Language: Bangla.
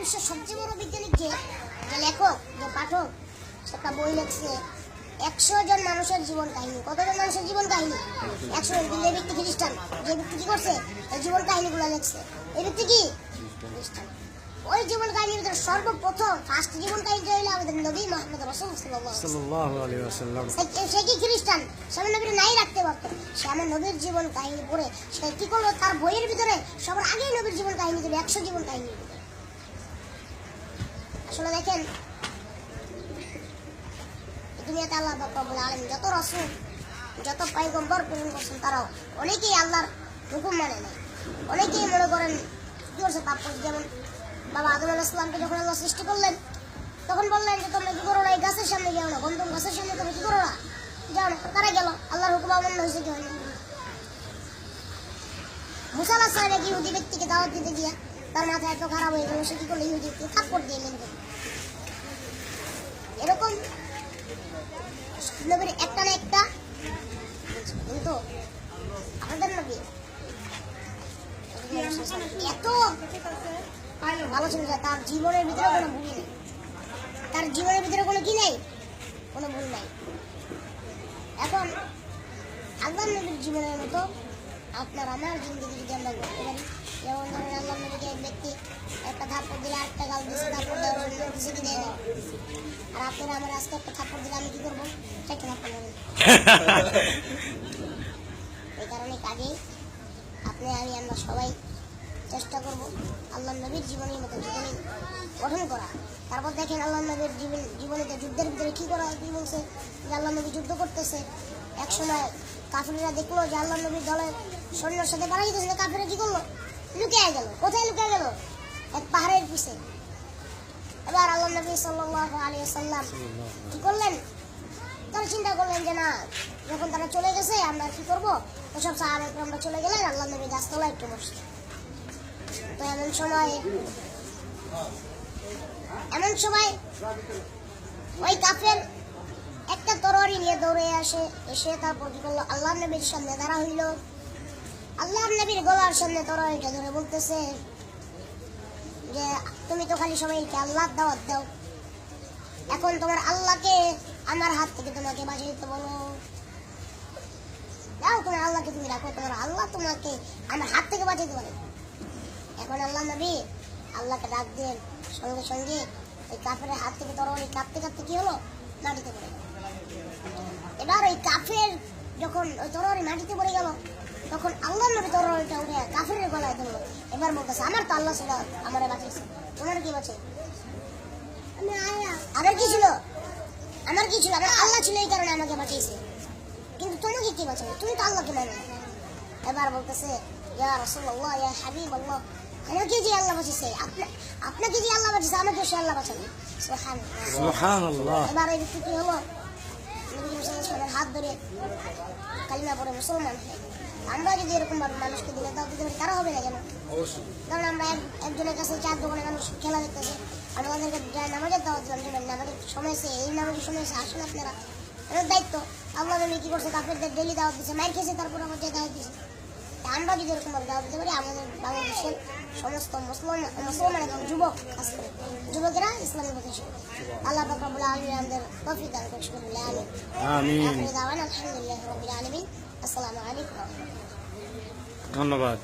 বিশ্বের সবচেয়ে বড় বিজ্ঞানী কে? যে লেখক, যে পাঠক, একটা বই লিখছে 100 জন মানুষের জীবন কাহিনী। কতজন মানুষের জীবন কাহিনী? 100 জন। কিন্তু এই ব্যক্তি খ্রিস্টান। যে ব্যক্তি কি করছে? এই জীবন কাহিনীগুলো লিখছে। এই ব্যক্তি কি? খ্রিস্টান। ওই জীবন কাহিনীর ভিতরে সর্বপ্রথম ফার্স্ট জীবন কাহিনী হইল আমাদের নবী মুহাম্মদ রাসূলুল্লাহ সাল্লাল্লাহু আলাইহি ওয়াসাল্লাম। সে কি খ্রিস্টান? সে আমার নবীর নাই রাখতে পারতো। সে আমার নবীর জীবন কাহিনী পড়ে সে কি করলো? তার বইয়ের ভিতরে সবার আগেই নবীর জীবন কাহিনী দিল 100 জীবন কাহিনী। আসলে দেখেন, দুনিয়াতে আল্লাহ রাব্বুল আলামিন যত রাসূল, যত পয়গম্বর প্রেরণ করছেন, তারাও অনেকেই আল্লাহর হুকুম মানে না। অনেকেই মনে করেন কি করছে পাপ করছে। যেমন বাবা আদম আলাইহিস সালামকে যখন আল্লাহ সৃষ্টি করলেন, তখন বললেন যে তোমরা কি করো না, এই গাছের সামনে যাও না, গন্ধম গাছের সামনে তোমরা কি করো না, যাও না। তারা গেল, আল্লাহর হুকুম অমান্য হয়েছে কি হয়নি? মুসা আলাইহিস সালাম এক ইহুদি ব্যক্তিকে দাওয়াত দিতে গিয়ে তার মাথা এত খারাপ হয়ে গেল, সে কি করলো? ইহুদিকে থাপ্পড় দিয়ে মেরে দিল। এরকম নবীর একটা না একটা, কিন্তু আমাদের নবী এত ভালো ছিল যে তার জীবনের ভিতরে কোনো ভুল নেই। তার জীবনের ভিতরে কোনো কি নেই? কোনো ভুল নাই। এখন আল্লাহ নবীর জীবনের মতো আপনার আমার জিন্দগি যদি আমরা করতে পারি, যেমন ধরেন আল্লাহ নবীকে এক ব্যক্তি একটা থাপ্পড় দিলে আরেকটা গাল দিচ্ছে, থাপ্পড় দেওয়ার জন্য কিছু কি দেয় না। আর আপনারা আমার আজকে একটা থাপ্পড় দিলে আমি কি করবো? একটা থাপ্পড় দেবো। এই কারণে কাজে আপনি আমি আমরা সবাই চেষ্টা করব আল্লাহ নবীর জীবনের মতো জীবনী গঠন করা। তারপর দেখেন আল্লাহ নবীর জীবনীতে যুদ্ধের ভিতরে কি করা হয়, কি বলছে যে আল্লাহ নবী যুদ্ধ করতেছে। এক সময় কাফিররা দেখলো যে আল্লাহ নবীর দলের সৈন্যের সাথে বাড়া দিতেছে, কাফিররা কি করলো? লুকিয়ে গেল। কোথায় লুকিয়ে গেল? এক পাহাড়ের পিছে। এবার আল্লাহ নবী সাল্লাল্লাহু আলাইহি ওয়াসাল্লাম কি করলেন? তারা চিন্তা করলেন যে না, যখন তারা চলে গেছে আমরা কি করবো? ওসব সাহাবায়ে কেরামরা চলে গেলেন, আল্লাহ নবী গাছতলায় একটু বসছে। তো এমন সময় ওই কাফের একটা তরবারি নিয়ে দৌড়ে এসে তারপর কি করলো? আল্লাহ নবীর সামনে দাঁড়া হইল। আল্লাহ নবীর গলার সামনে তরবারিটা ধরে বলতেছে যে তুমি তো খালি সবাইকে আল্লাহর দাওয়াত দাও, এখন তোমার আল্লাহকে আমার হাত থেকে তোমাকে বাঁচাইতে বলো। দাও, তোমার আল্লাহকে তুমি রাখো, তোমার আল্লাহ তোমাকে আমার হাত থেকে বাঁচাইতে পারে। এখন আল্লাহ নবী আল্লাহকে ডাক দেন, সঙ্গে সঙ্গে ওই কাফেরের হাত থেকে তরবারি কাঁপতে কাঁপতে কি হলো? মাটিতে পড়ে গেল। এবার ওই কাফের যখন ওই তরবারি মাটিতে পড়ে গেল, তখন আল্লাহ নবী তরবারিটা উঠে কাফেরের গলায় ধরলো। এবার বলতেছে আমার তো আল্লাহ ছিল, আমারে বাঁচিয়েছে, তোমার কি বাঁচে? আমার কি ছিল? আমার কি ছিল? আমার আল্লাহ ছিল, এই কারণে আমাকে বাঁচিয়েছে। কিন্তু তোমাকে কি বাঁচাবে? তুমি তো আল্লাহকে মানে না। এবার বলতেছে ইয়া রাসূলুল্লাহ, ইয়া হাবিবাল্লাহ, আমাকে যে আল্লাহ বাঁচিয়েছে, আপনাকে যে আল্লাহ বাঁচিয়েছে, আমাকে সে আল্লাহ বাঁচাবে। সুবহানাল্লাহ। এবার এই ব্যক্তি কি হলো? নবী সাল্লাল্লাহু আলাইহি ওয়াসাল্লামের হাত ধরে কালিমা পড়ে মুসলমান হয়ে গেল। আমরা যদি এরকম ভাবে মানুষকে দিলে তাও দিতে পারি, তারা হবে না কেন? কারণ আমরা একজনের কাছে 4 দোকানে মানুষ খেলা দেখতেছে, আমরা ওদেরকে নামাজের দাওয়াত দিলাম, যে নামাজের সময় এসে এই নামাজের সময় এসে আসুন আপনারা। এর দায়িত্ব। আল্লাহ নবী কি করছে? কাফেরদের ডেইলি দাওয়াত দিচ্ছে, মাইর খেয়েছে, তারপর আমাদের দাওয়াত দিচ্ছে। আমরা যদি এরকম ভাবে দাওয়াত দিতে পারি, আমাদের বাংলাদেশের সমস্ত মুসলমান এবং যুবক, খাস করে যুবকেরা ইসলামের পথে আসবে। আল্লাহ পাক রব্বুল আলামিন আমাদের তৌফিক দান করুন। আমিন। আমিন। আলহামদুলিল্লাহি রাব্বিল আলামিন। আসসালামু আলাইকুম। ধন্যবাদ।